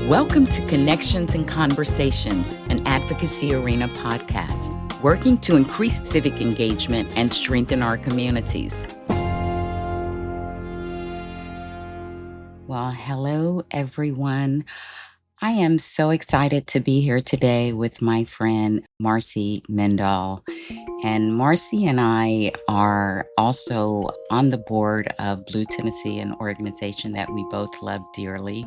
Welcome to Connections and Conversations, an advocacy arena podcast, working to increase civic engagement and strengthen our communities. Well, hello, everyone. I am so excited to be here today with my friend, Marcy Meldahl. And Marcy and I are also on the board of Blue Tennessee, an organization that we both love dearly.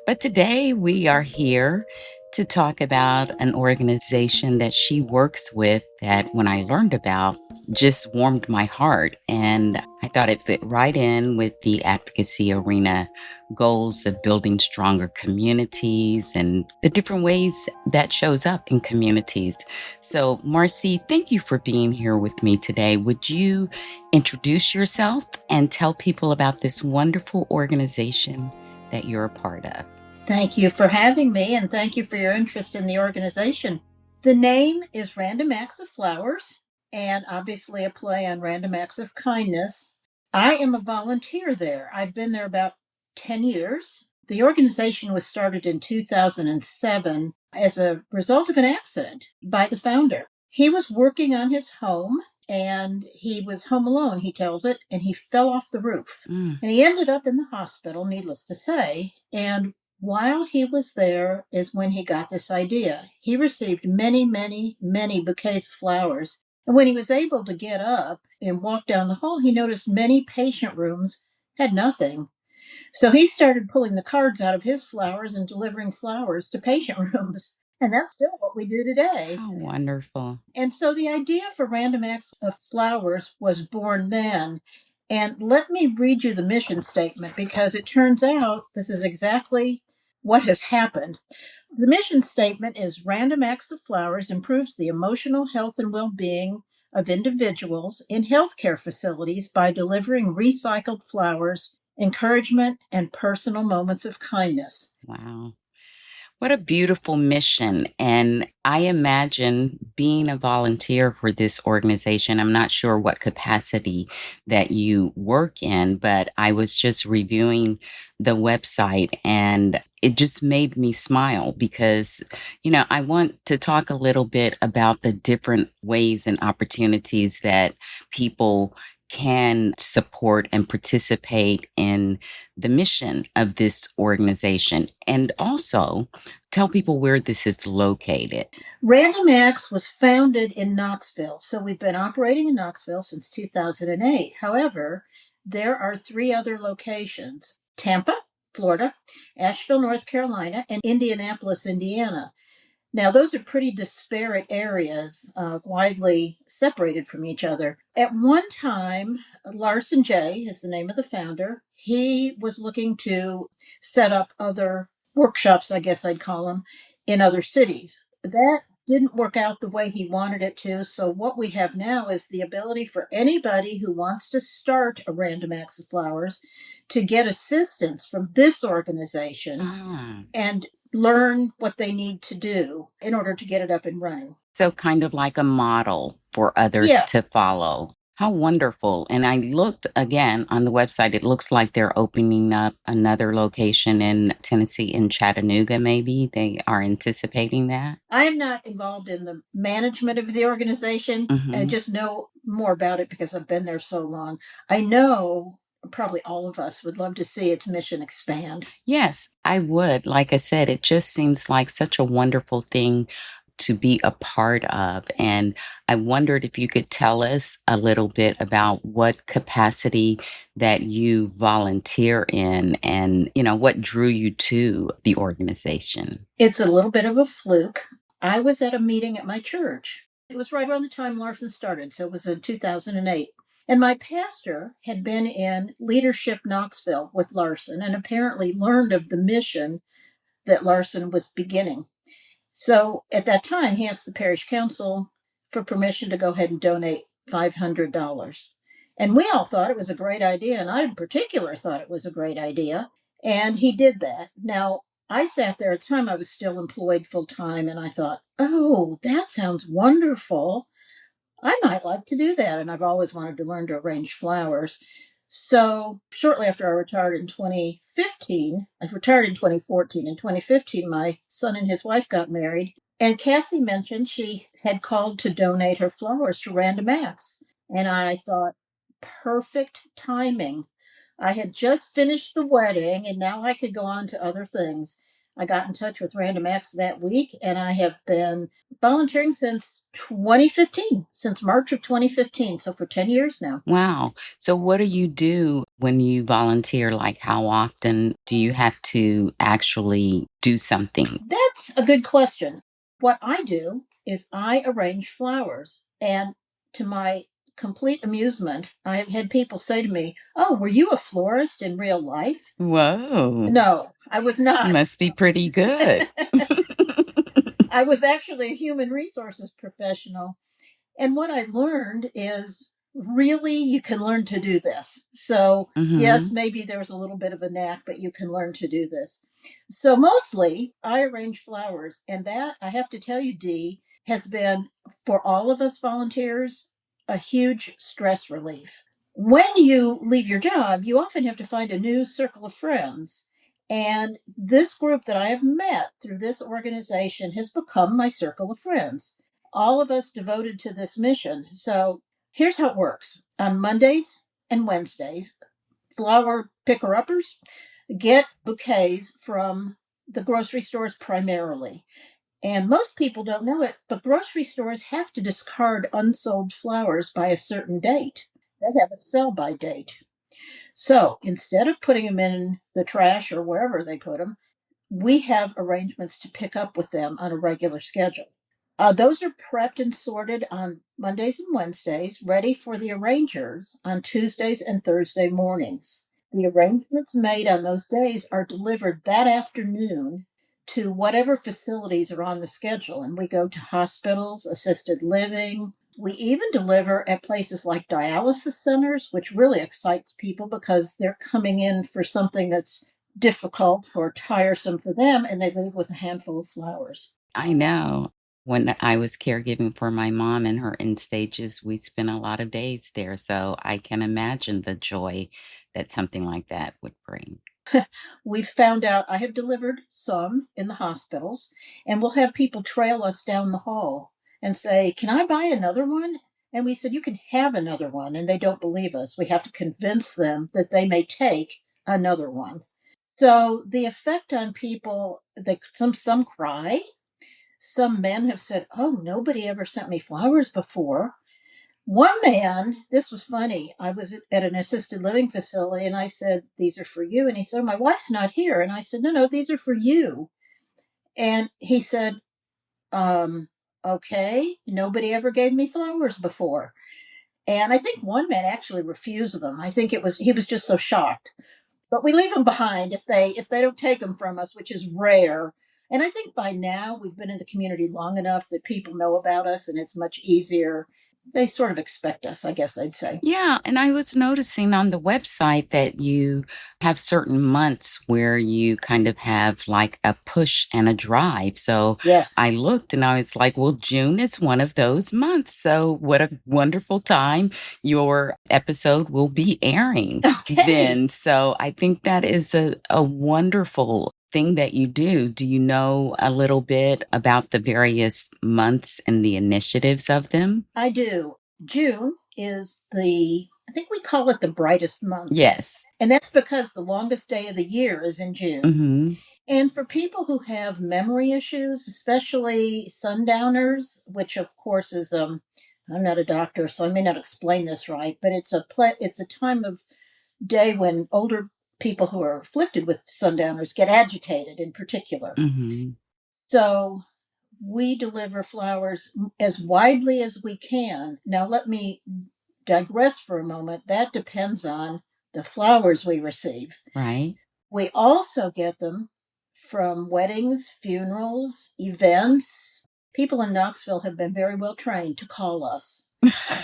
But today we are here to talk about an organization that she works with that when I learned about just warmed my heart. And I thought it fit right in with the advocacy arena goals of building stronger communities and the different ways that shows up in communities. So, Marcy, thank you for being here with me today. Would you introduce yourself and tell people about this wonderful organization that you're a part of? Thank you for having me, and thank you for your interest in the organization. The name is Random Acts of Flowers, and obviously a play on Random Acts of Kindness. I am a volunteer there. I've been there about 10 years. The organization was started in 2007 as a result of an accident by the founder. He was working on his home, and he was home alone, he tells it, and he fell off the roof. And he ended up in the hospital, needless to say, and while he was there is when he got this idea. He received many, many, many bouquets of flowers. And when he was able to get up and walk down the hall, he noticed many patient rooms had nothing. So he started pulling the cards out of his flowers and delivering flowers to patient rooms. And that's still what we do today. How wonderful. And so the idea for Random Acts of Flowers was born then. And let me read you the mission statement because it turns out this is exactly what has happened. The mission statement is Random Acts of Flowers improves the emotional health and well-being of individuals in healthcare facilities by delivering recycled flowers, encouragement, and personal moments of kindness. Wow. What a beautiful mission. And I imagine being a volunteer for this organization, I'm not sure what capacity that you work in, but I was just reviewing the website and it just made me smile because, I want to talk a little bit about the different ways and opportunities that people can support and participate in the mission of this organization, and also tell people where this is located. Random Acts was founded in Knoxville, so we've been operating in Knoxville since 2008. However, there are 3 other locations: Tampa, Florida, Asheville, North Carolina, and Indianapolis, Indiana. Now, those are pretty disparate areas, widely separated from each other. At one time, Larson J. is the name of the founder. He was looking to set up other workshops, I guess I'd call them, in other cities. That didn't work out the way he wanted it to. So, what we have now is the ability for anybody who wants to start a Random Acts of Flowers to get assistance from this organization and learn what they need to do in order to get it up and running. So, kind of like a model for others to follow. How wonderful. And I looked again on the website, it looks like they're opening up another location in Tennessee, in Chattanooga, maybe. They are anticipating that. I am not involved in the management of the organization. I just know more about it because I've been there so long. I know probably all of us would love to see its mission expand. Yes, I would. Like I said, it just seems like such a wonderful thing to be a part of. And I wondered if you could tell us a little bit about what capacity that you volunteer in and, what drew you to the organization. It's a little bit of a fluke. I was at a meeting at my church. It was right around the time Larson started, so it was in 2008. And my pastor had been in Leadership Knoxville with Larson and apparently learned of the mission that Larson was beginning. So at that time, he asked the parish council for permission to go ahead and donate $500. And we all thought it was a great idea, and I in particular thought it was a great idea. And he did that. Now, I sat there at the time, I was still employed full time, and I thought, oh, that sounds wonderful. I might like to do that. And I've always wanted to learn to arrange flowers. So shortly after I retired in 2015, I retired in 2014. In 2015, my son and his wife got married, and Cassie mentioned she had called to donate her flowers to Random Acts. And I thought, perfect timing. I had just finished the wedding, and now I could go on to other things. I got in touch with Random Acts that week, and I have been volunteering since 2015, since March of 2015. So for 10 years now. Wow. So what do you do when you volunteer? Like, how often do you have to actually do something? That's a good question. What I do is I arrange flowers, and to my complete amusement, I have had people say to me, "Oh, were you a florist in real life?" Whoa. No, I was not. Must be pretty good. I was actually a human resources professional. And what I learned is really you can learn to do this. So, yes, Hmm. maybe there's a little bit of a knack, but you can learn to do this. So, mostly I arrange flowers. And that, I have to tell you, Dee, has been for all of us volunteers a huge stress relief. When you leave your job, you often have to find a new circle of friends. And this group that I have met through this organization has become my circle of friends, all of us devoted to this mission. So here's how it works. On Mondays and Wednesdays, flower picker uppers get bouquets from the grocery stores primarily. And most people don't know it, but grocery stores have to discard unsold flowers by a certain date. They have a sell by date. So instead of putting them in the trash or wherever they put them, we have arrangements to pick up with them on a regular schedule. Those are prepped and sorted on Mondays and Wednesdays, ready for the arrangers on Tuesdays and Thursday mornings. The arrangements made on those days are delivered that afternoon to whatever facilities are on the schedule. And we go to hospitals, assisted living. We even deliver at places like dialysis centers, which really excites people because they're coming in for something that's difficult or tiresome for them, and they leave with a handful of flowers. I know. When I was caregiving for my mom in her end stages, we spent a lot of days there. So I can imagine the joy that something like that would bring. We've found out I have delivered some in the hospitals, and we'll have people trail us down the hall and say, "Can I buy another one?" And we said, "You can have another one." And they don't believe us. We have to convince them that they may take another one. So the effect on people, some cry. Some men have said, "Oh, nobody ever sent me flowers before." One man, this was funny. I was at an assisted living facility and I said, "These are for you." And he said, "My wife's not here." And I said, "No, no, these are for you." And he said, um, "Okay, nobody ever gave me flowers before." And I think one man actually refused them. I think he was just so shocked. But we leave them behind if they don't take them from us, which is rare. And I think by now we've been in the community long enough that people know about us and it's much easier. They sort of expect us, I guess I'd say. Yeah, and I was noticing on the website that you have certain months where you kind of have like a push and a drive. So Yes. I looked and I was like, well, June is one of those months. So what a wonderful time your episode will be airing Okay. then. So I think that is a wonderful thing that you do. Do you know a little bit about the various months and the initiatives of them? I do. June is I think we call it the brightest month. Yes. And that's because the longest day of the year is in June. Hmm. And for people who have memory issues, especially sundowners, which of course is I'm not a doctor, so I may not explain this right, but it's a time of day when older people who are afflicted with sundowners get agitated in particular. Hmm. So we deliver flowers as widely as we can. Now let me digress for a moment. That depends on the flowers we receive. Right. We also get them from weddings, funerals, events. People in Knoxville have been very well trained to call us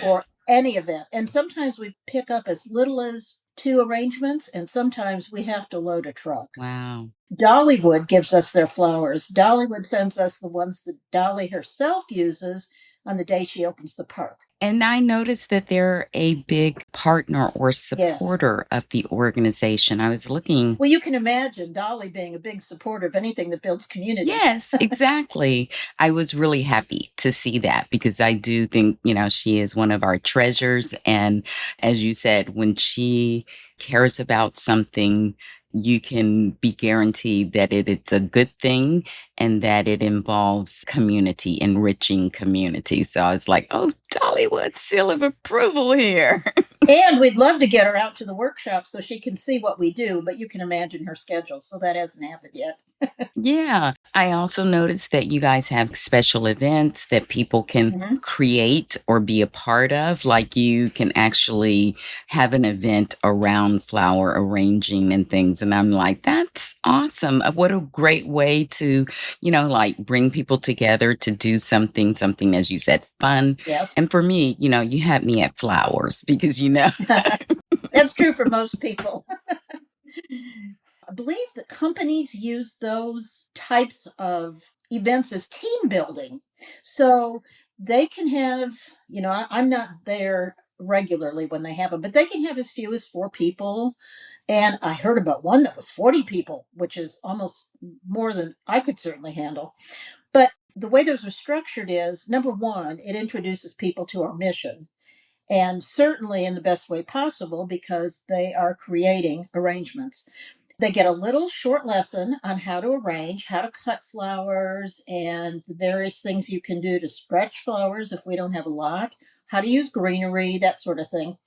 for any event. And sometimes we pick up as little as two arrangements, and sometimes we have to load a truck. Wow. Dollywood gives us their flowers. Dollywood sends us the ones that Dolly herself uses on the day she opens the park. And I noticed that they're a big partner or Yes. supporter of the organization. I was looking. Well, you can imagine Dolly being a big supporter of anything that builds community. Yes, exactly. I was really happy to see that because I do think, she is one of our treasures. And as you said, when she cares about something, you can be guaranteed that it's a good thing and that it involves community, enriching community. So I was like, oh, Dollywood seal of approval here. And we'd love to get her out to the workshop so she can see what we do, but you can imagine her schedule. So that hasn't happened yet. Yeah. I also noticed that you guys have special events that people can Mhm. create or be a part of. Like you can actually have an event around flower arranging and things. And I'm like, that's awesome. What a great way to, like bring people together to do something, as you said, fun. Yes. And for me, you had me at flowers because, That's true for most people. I believe that companies use those types of events as team building. So they can have, I'm not there regularly when they have them, but they can have as few as 4 people. And I heard about one that was 40 people, which is almost more than I could certainly handle. But the way those are structured is number one, it introduces people to our mission, and certainly in the best way possible because they are creating arrangements. They get a little short lesson on how to arrange, how to cut flowers, and the various things you can do to stretch flowers if we don't have a lot, how to use greenery, that sort of thing.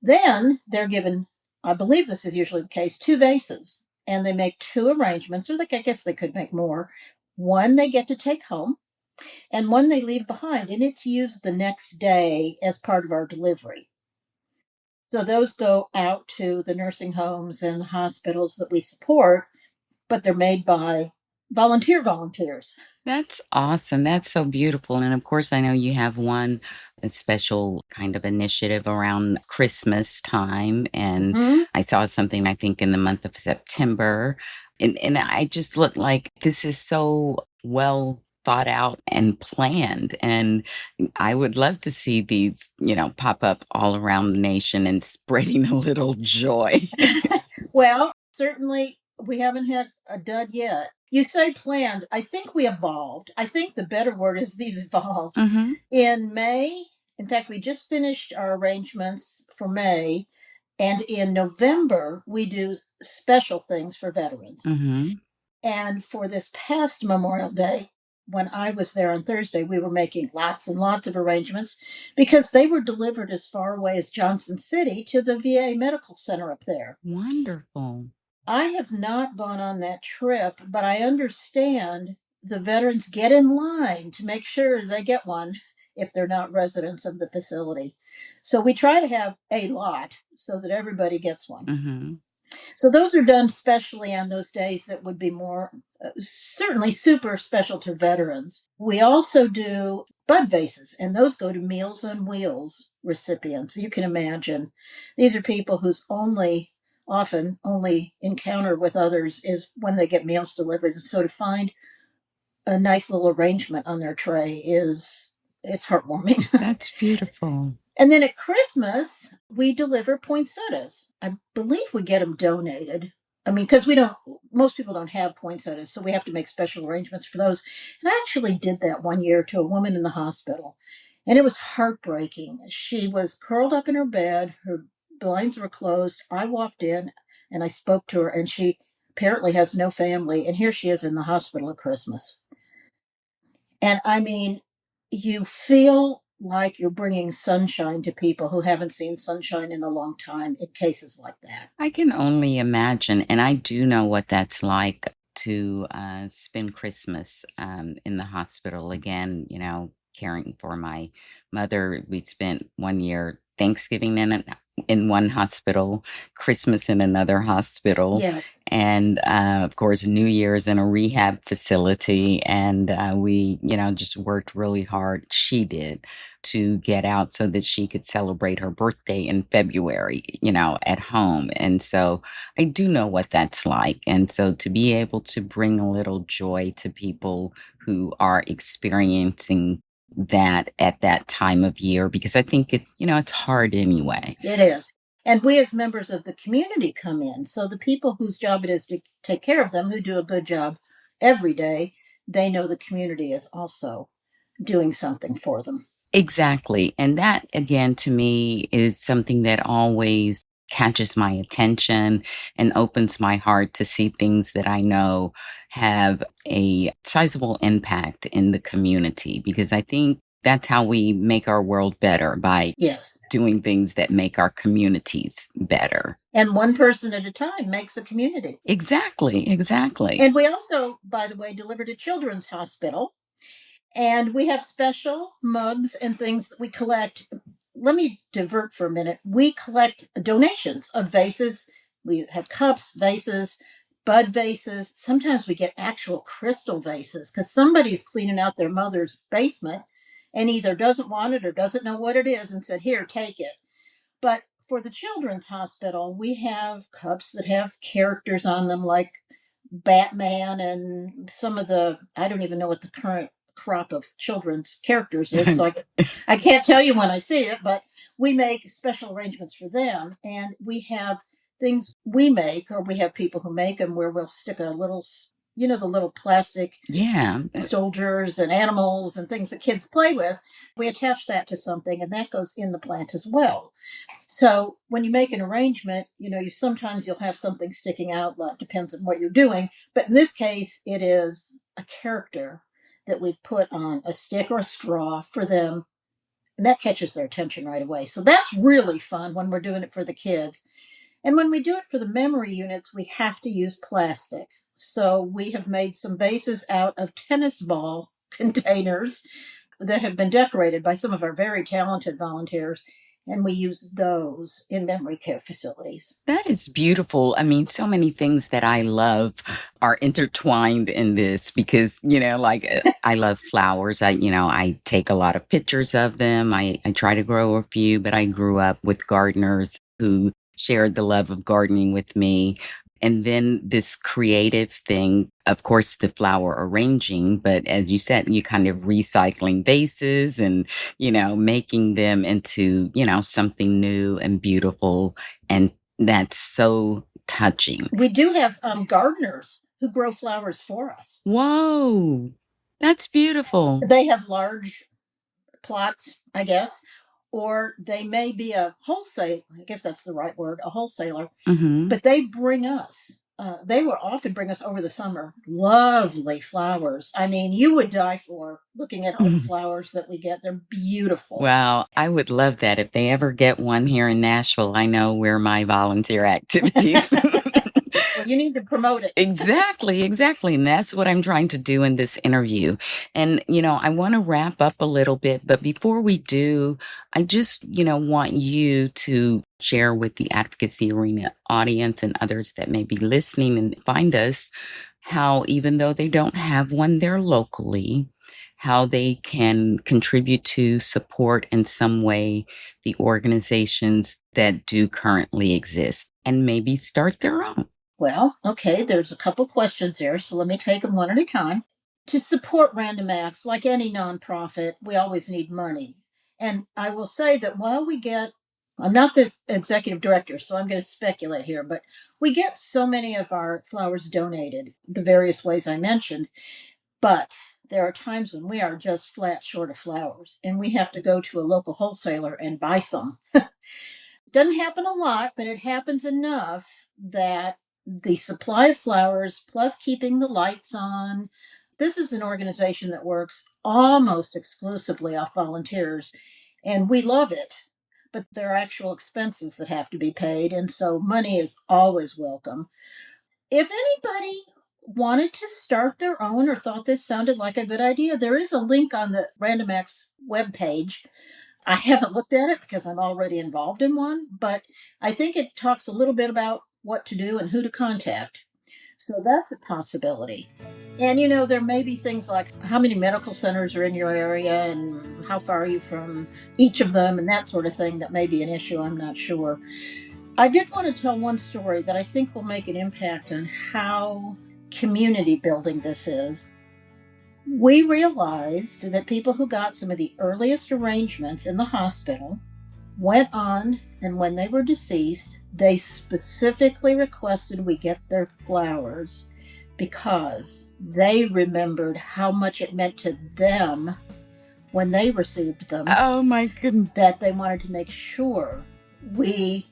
Then they're given, I believe this is usually the case, 2 vases, and they make 2 arrangements, or I guess they could make more. One they get to take home, and one they leave behind, and it's used the next day as part of our delivery. So those go out to the nursing homes and the hospitals that we support, but they're made by volunteers. That's awesome. That's so beautiful. And of course, I know you have one a special kind of initiative around Christmas time. And Hmm. I saw something, I think, in the month of September. And I just look like this is so well thought out and planned. And I would love to see these, pop up all around the nation and spreading a little joy. Well, certainly we haven't had a dud yet. You say planned. I think we evolved. I think the better word is these evolved. Hmm. In May, in fact, we just finished our arrangements for May, and in November, we do special things for veterans. Hmm. And for this past Memorial Day, when I was there on Thursday, we were making lots and lots of arrangements because they were delivered as far away as Johnson City to the VA Medical Center up there. Wonderful. I have not gone on that trip, but I understand the veterans get in line to make sure they get one if they're not residents of the facility. So we try to have a lot so that everybody gets one. Hmm. So those are done specially on those days that would be more certainly super special to veterans. We also do bud vases, and those go to Meals on Wheels recipients. You can imagine these are people whose only encounter with others is when they get meals delivered. So to find a nice little arrangement on their tray is it's heartwarming. That's beautiful. And then at Christmas, we deliver poinsettias. I believe we get them donated. I mean, because most people don't have poinsettias, so we have to make special arrangements for those. And I actually did that one year to a woman in the hospital, and it was heartbreaking. She was curled up in her bed, her blinds were closed. I walked in and I spoke to her, and she apparently has no family, and here she is in the hospital at Christmas. And I mean, you feel like you're bringing sunshine to people who haven't seen sunshine in a long time in cases like that. I can only imagine, and I do know what that's like to spend Christmas in the hospital again. Caring for my mother. We spent one year Thanksgiving in one hospital, Christmas in another hospital, Yes. and of course New Year's in a rehab facility. And we, just worked really hard. She did to get out so that she could celebrate her birthday in February, at home. And so I do know what that's like. And so to be able to bring a little joy to people who are experiencing that at that time of year because I think it's hard anyway. It is. And we as members of the community come in. So the people whose job it is to take care of them, who do a good job every day, they know the community is also doing something for them. Exactly. And that, again, to me is something that always catches my attention and opens my heart to see things that I know have a sizable impact in the community because I think that's how we make our world better by Yes. doing things that make our communities better. And one person at a time makes a community. Exactly. Exactly. And we also, by the way, deliver to Children's Hospital. And we have special mugs and things that we collect. Let me divert for a minute. We collect donations of vases. We have cups, vases, bud vases. Sometimes we get actual crystal vases because somebody's cleaning out their mother's basement and either doesn't want it or doesn't know what it is and said, "Here, take it." But for the Children's Hospital, we have cups that have characters on them like Batman and some of the, I don't even know what the current crop of children's characters is. So I can't tell you when I see it, but we make special arrangements for them. And we have things we make, or we have people who make them where we'll stick a little, the little plastic Yeah. soldiers and animals and things that kids play with. We attach that to something and that goes in the plant as well. So when you make an arrangement, you sometimes you'll have something sticking out. Well, it depends on what you're doing. But in this case, it is a character that we've put on a stick or a straw for them. And that catches their attention right away. So that's really fun when we're doing it for the kids. And when we do it for the memory units, we have to use plastic. So we have made some bases out of tennis ball containers that have been decorated by some of our very talented volunteers, and we use those in memory care facilities. That is beautiful. I mean, so many things that I love are intertwined in this because, I love flowers. I take a lot of pictures of them. I try to grow a few, but I grew up with gardeners who shared the love of gardening with me. And then this creative thing, of course, the flower arranging, but as you said, you kind of recycling vases and, making them into, something new and beautiful. And that's so touching. We do have gardeners who grow flowers for us. Whoa, that's beautiful. They have large plots, I guess, or they may be a wholesale, I guess that's the right word, a wholesaler, Hmm. but they bring us. They will often bring us over the summer lovely flowers. I mean, you would die for looking at all the flowers that we get. They're beautiful. Wow, I would love that. If they ever get one here in Nashville, I know where my volunteer activities. Well, you need to promote it. Exactly, exactly. And that's what I'm trying to do in this interview. And, I want to wrap up a little bit, but before we do, I just, want you to share with the Advocacy Arena audience and others that may be listening and find us how, even though they don't have one there locally, how they can contribute to support in some way the organizations that do currently exist and maybe start their own. Well, okay, there's a couple questions there, so let me take them one at a time. To support Random Acts, like any nonprofit, we always need money. And I will say that while we get, I'm not the executive director, so I'm going to speculate here, but we get so many of our flowers donated the various ways I mentioned, but there are times when we are just flat short of flowers and we have to go to a local wholesaler and buy some. Doesn't happen a lot, but it happens enough that the supply of flowers plus keeping the lights on. This is an organization that works almost exclusively off volunteers, and we love it. But there are actual expenses that have to be paid, and so money is always welcome. If anybody wanted to start their own or thought this sounded like a good idea, there is a link on the Random Acts webpage. I haven't looked at it because I'm already involved in one, but I think it talks a little bit about what to do and who to contact. So that's a possibility. And there may be things like how many medical centers are in your area and how far are you from each of them and that sort of thing that may be an issue. I'm not sure. I did want to tell one story that I think will make an impact on how community building this is. We realized that people who got some of the earliest arrangements in the hospital went on, and when they were deceased, they specifically requested we get their flowers because they remembered how much it meant to them when they received them, Oh my goodness. that they wanted to make sure we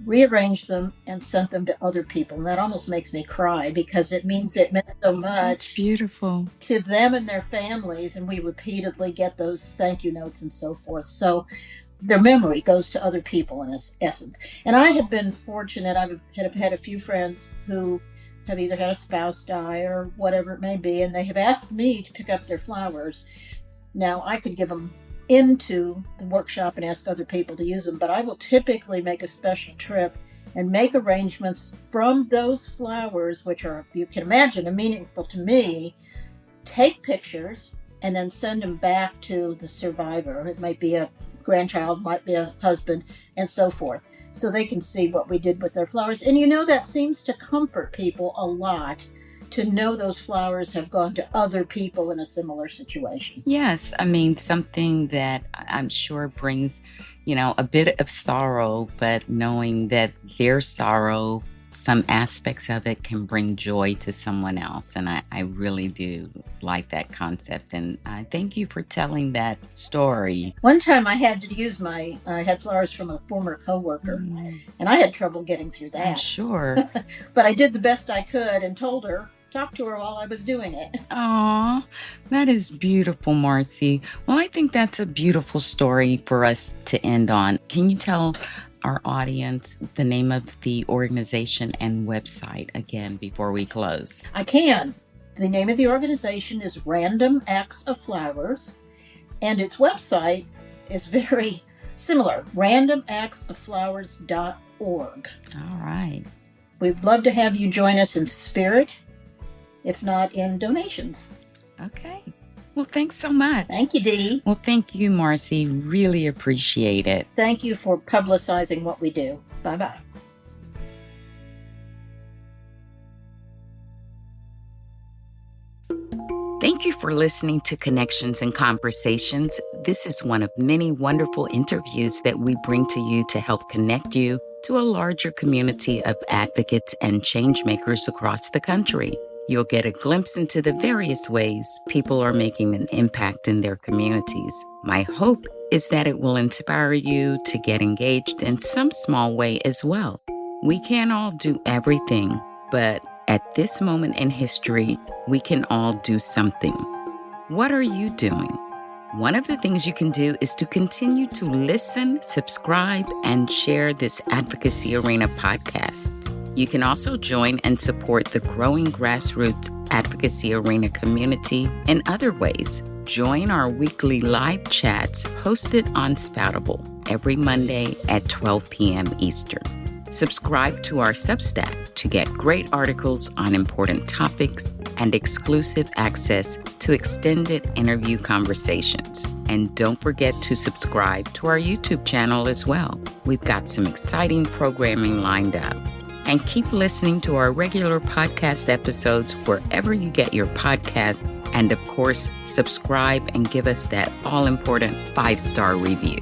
rearranged them and sent them to other people. And that almost makes me cry because it means it meant so That's much beautiful. to them and their families. And we repeatedly get those thank you notes and so forth. So their memory goes to other people in essence. And I have been fortunate. I've had a few friends who have either had a spouse die or whatever it may be, and they have asked me to pick up their flowers. Now, I could give them into the workshop and ask other people to use them, but I will typically make a special trip and make arrangements from those flowers, which are, you can imagine, are meaningful to me, take pictures, and then send them back to the survivor. It might be a grandchild, might be a husband, and so forth, so they can see what we did with their flowers. And that seems to comfort people a lot, to know those flowers have gone to other people in a similar situation. Yes, I mean, something that I'm sure brings, a bit of sorrow, but knowing that their sorrow, some aspects of it can bring joy to someone else. And I really do like that concept. And I thank you for telling that story. One time I had flowers from a former coworker, and I had trouble getting through that. I'm sure. But I did the best I could and talked to her while I was doing it. Aw, that is beautiful, Marcy. Well, I think that's a beautiful story for us to end on. Can you tell our audience the name of the organization and website again before we close? I can. The name of the organization is Random Acts of Flowers, and its website is very similar, randomactsofflowers.org. All right. We'd love to have you join us in spirit, if not in donations. Okay. Well, thanks so much. Thank you, Dee. Well, thank you, Marcy. Really appreciate it. Thank you for publicizing what we do. Bye-bye. Thank you for listening to Connections and Conversations. This is one of many wonderful interviews that we bring to you to help connect you to a larger community of advocates and change makers across the country. You'll get a glimpse into the various ways people are making an impact in their communities. My hope is that it will inspire you to get engaged in some small way as well. We can't all do everything, but at this moment in history, we can all do something. What are you doing? One of the things you can do is to continue to listen, subscribe, and share this Advocacy Arena podcast. You can also join and support the growing grassroots Advocacy Arena community in other ways. Join our weekly live chats hosted on Spoutable every Monday at 12 p.m. Eastern. Subscribe to our Substack to get great articles on important topics and exclusive access to extended interview conversations. And don't forget to subscribe to our YouTube channel as well. We've got some exciting programming lined up. And keep listening to our regular podcast episodes wherever you get your podcasts. And of course, subscribe and give us that all-important 5-star review.